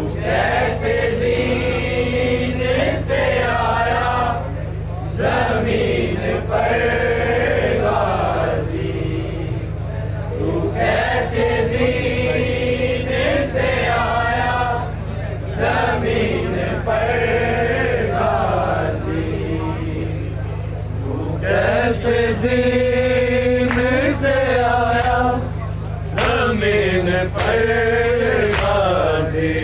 कैसे जीने से ज़मीन से आया ज़मीन पर गाज़ी,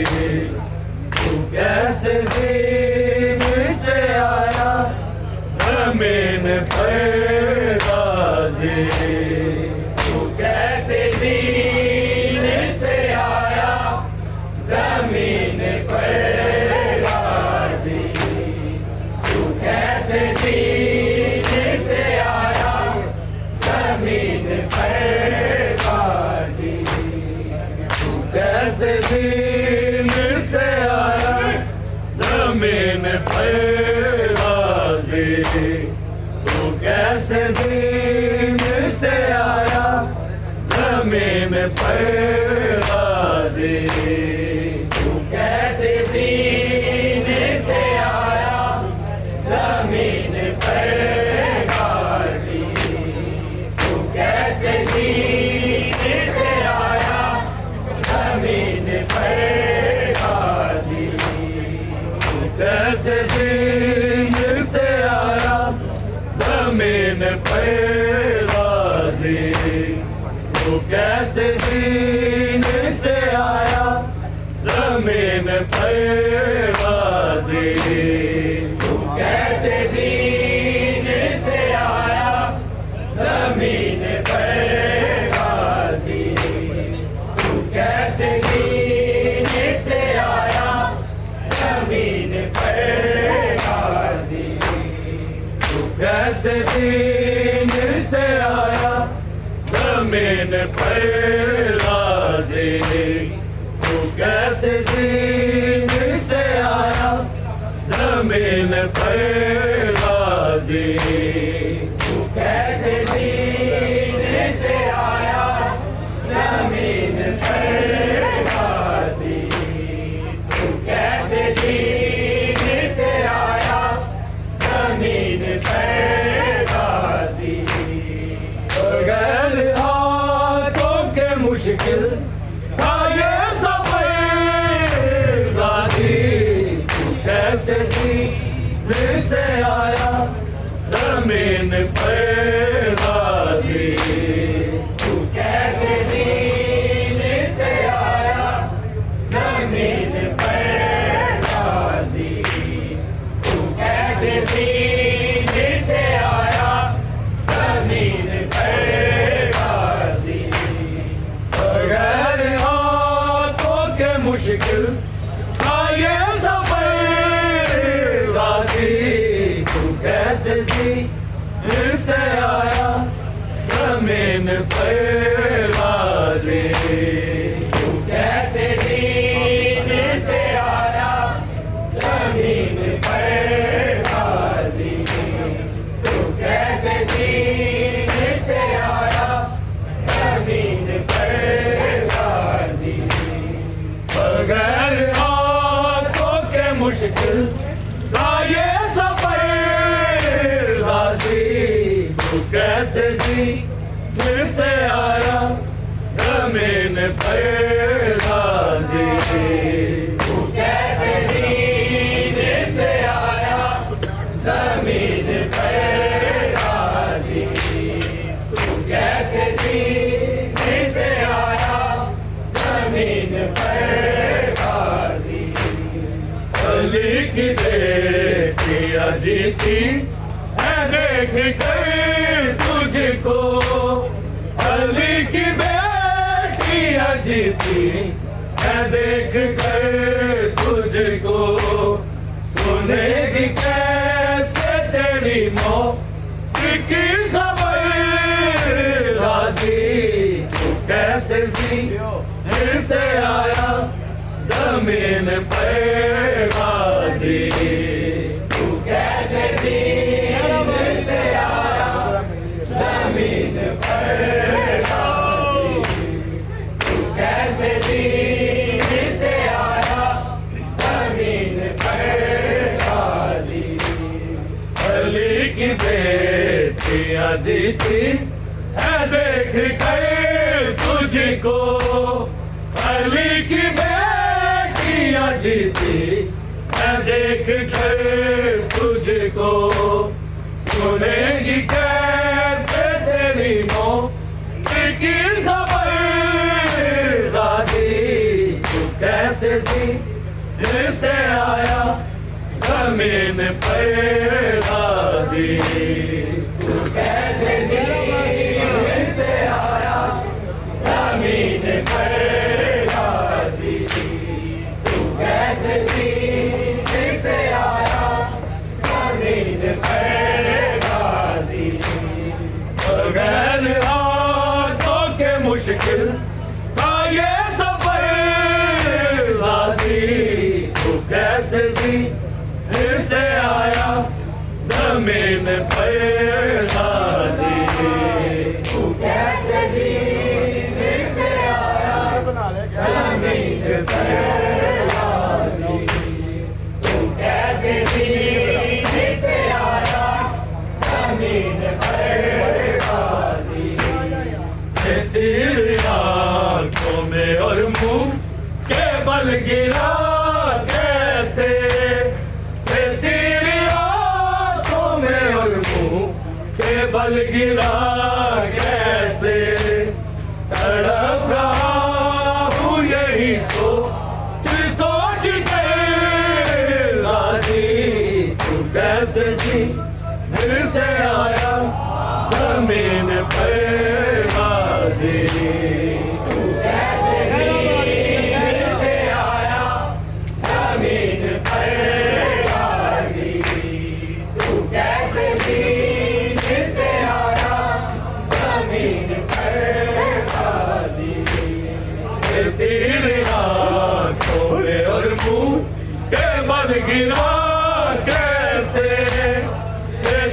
तू कैसे ज़मीन से आया ज़मीन पर गाज़ी, तू कैसे ज़मीन से आया ज़मीन पर गाज़ी, तू कैसे ज़मीन से आया ज़मीन पर गाज़ी, तू कैसे ज़मीन से आया ज़मीन पर गाज़ी, तू कैसे ज़मीन से आया ज़मीन पर गाज़ी, तू कैसे ज़मीन से आया ज़मीन पर गाज़ी, तू कैसे ज़मीन से आया ज़मीन पर गाज़ी, तू कैसे ज़मीन से आया ज़मीन पर गाज़ी, तू कैसे ज़मीन से आया ज़मीन पर गाज़ी, तू कैसे ज़मीन से आया ज़मीन पर गाज़ी, तू कैसे ज़मीन से आया ज़मीन पर गाज़ी, तू कैसे ज़मीन से आया ज़मीन पर गाज़ी, तू कैसे ज़मीन से आया ज़मीन पर गाज़ी, तू कैसे ज़मीन से आया ज़मीन पर गाज़ी, तू कैसे ज़मीन से आया ज़मीन पर गाज़ी, बगैर हाथों के मुश्किल था ये सफ़र गाज़ी, तू कैसे ज़मीन से आया ज़मीन पर गाज़ी, तू कैसे ज़मीन से आया ज़मीन पर गाज़ी, तू कैसे ज़मीन से आया ज़मीन पर गाज़ी, बगैर हाथों के मुश्किल था ये सफ़र गाज़ी, तू कैसे ज़मीन से आया ज़मीन पर गाज़ी, तू कैसे ज़मीन से आया ज़मीन पर गाज़ी, तू कैसे ज़मीन से आया ज़मीन पर गाज़ी, बगैर हाथों के मुश्किल था ये सफ़र गाज़ी, तू कैसे ज़मीन से आया ज़मीन पर गाज़ी, तू कैसे ज़मीन से आया ज़मीन पर गाज़ी, तू कैसे ज़मीन से आया ज़मीन पर गाज़ी, अली की बेटी अजीती है देख कर तुझको, अली की बेटी अजीती है देख कर तुझको, सुनेगी कैसे तेरी मौत की खबर गाज़ी, तू कैसे ज़मीन से आया ज़मीन पर गाज़ी, तू कैसे ज़मीन से आया ज़मीन पर गाज़ी, तू कैसे ज़मीन से आया ज़मीन पर गाज़ी, अली की बेटी अजीती है देख कर तुझको, अली की बेटी अजीती है देख कर तुझको, सुनेगी कैसे जमीन पर गाजी तू कैसे ज़मीन से आया जमीन पर गाजी तू कैसे ज़मीन से आया जमीन पर गाजी बगैर हाथों के मुश्किल था ये सफर गाजी तू कैसे ज़मीन से आया जमीन पर गाजी तू कैसे ज़मीन से आया जमीन पर गाजी तू कैसे ज़मीन से आया जमीन पर गाजी तेरी आंखों में और मुंह के बल गिरा कैसे तेरी आंखों में और मुंह के बल गिरा कैसे तड़प रहा हूँ यही सोच सोच के गाजी तू कैसे ज़मीन से आया जमीन पर गाजी तू कैसे ज़मीन से आया जमीन पर गाजी तू कैसे ज़मीन से आया जमीन पर गाजी तेरे आँखों में और मुंह के बल गिरा कैसे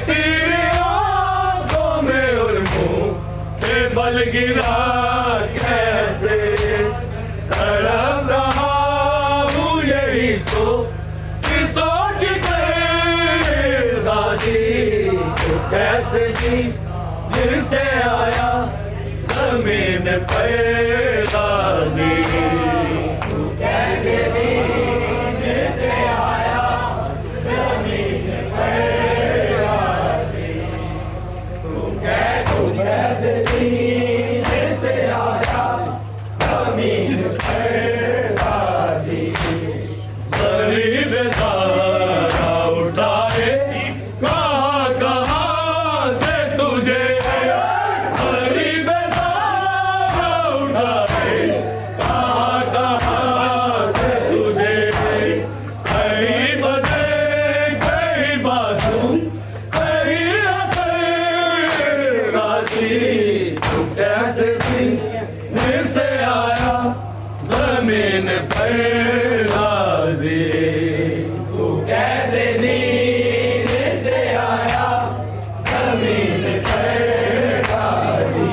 तेरे आँखों में और मुंह के बल गिरा कैसे तड़प रहा हूँ यही सोच सोच कर गाजी तू कैसे ज़मीन से आया जमीन पर गाजी तू कैसे ज़मीन से आया जमीन पर गाजी तू कैसे ज़मीन से आया जमीन पर गाजी गरीब सारा उठाए कहाँ कहाँ से तुझे गरीब सारा उठाए कहाँ कहाँ से तुझे कहीं बदे कहीं बाजू कहीं असर गाजी तू कैसे ज़मीन से आया जमीन पर गाजी तू कैसे ज़मीन से आया जमीन पर गाजी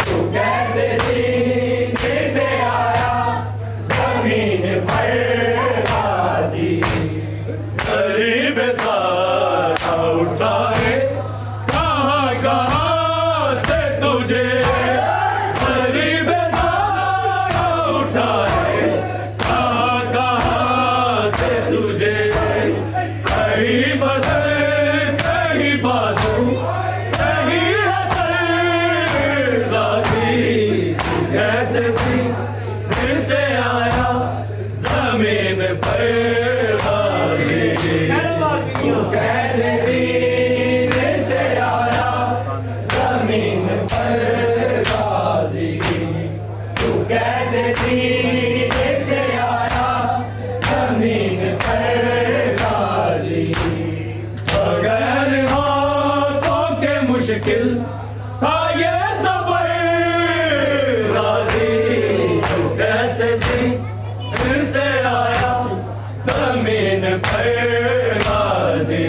तू कैसे ज़मीन से आया जमीन पर गाजी गरीब सारा उठाए कहाँ कहाँ से तुझे गरीब सारा उठाए कहाँ कहाँ से तुझे कहीं बदल कहीं बाजू कहीं असर गाजी तू कैसे ज़मीन से आया जमीन पर गाजी तू कैसे ज़मीन से आया जमीन पर गाजी तू कैसे ज़मीन से आया जमीन पर गाजी बगैर हाथों के मुश्किल था ये सफर गाजी तू कैसे ज़मीन से आया जमीन पर गाजी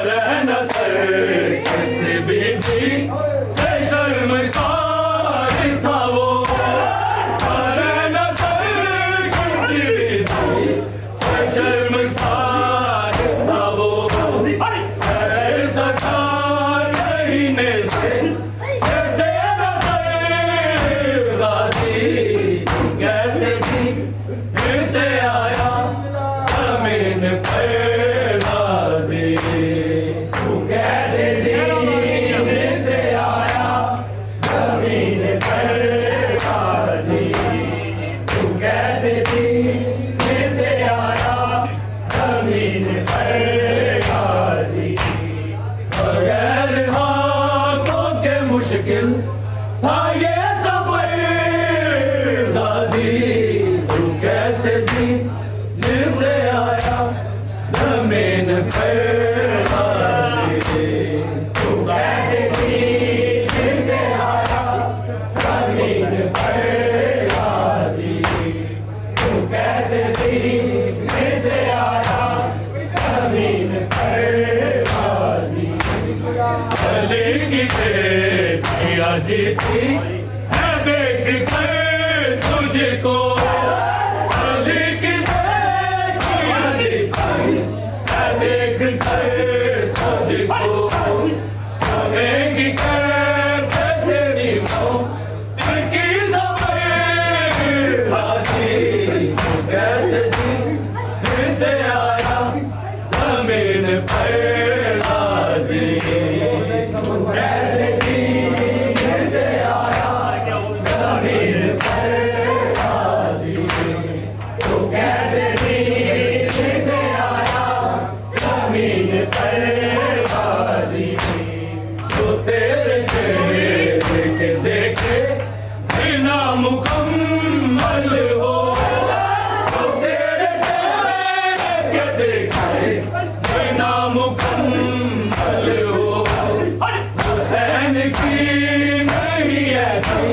रहना सर किसी बीबी से शर्मसार था वो, रहना सर किसी बीबी से शर्मसार था वो, ऐसा था कहने से ये तेरा सर गाजी कैसे थी से आया जमीन पर गाजी, तू कैसे जीने से आया जमीन पर गाजी, तू कैसे जीने से आया जमीन पर गाजी, बगैर हाथों के मुश्किल था ये सफर गाजी, तू कैसे जीने से आया जमीन पर गाजी, तू कैसे जीने से आया जमीन पर गाजी, तू कैसे जीने से आया जमीन पर गाजी, गली की बेटियां जीती है देख कर तुझको, गली की बेटियां जीती है देख कर तुझको, सुनेगी कैसे तेरी दिल की बाजी, कैसे जीने से आया जमीन पर गाजी, कैसे जीने से आया जमीन पर गाजी, तू कैसे जीने से आया जमीन पर गाजी, तो तेरे चेहरे के देखे बिना मुकम्मल हो, तो तेरे चेहरे के देखे बिना मुकम्मल हो, हुसैन की नहीं ऐसी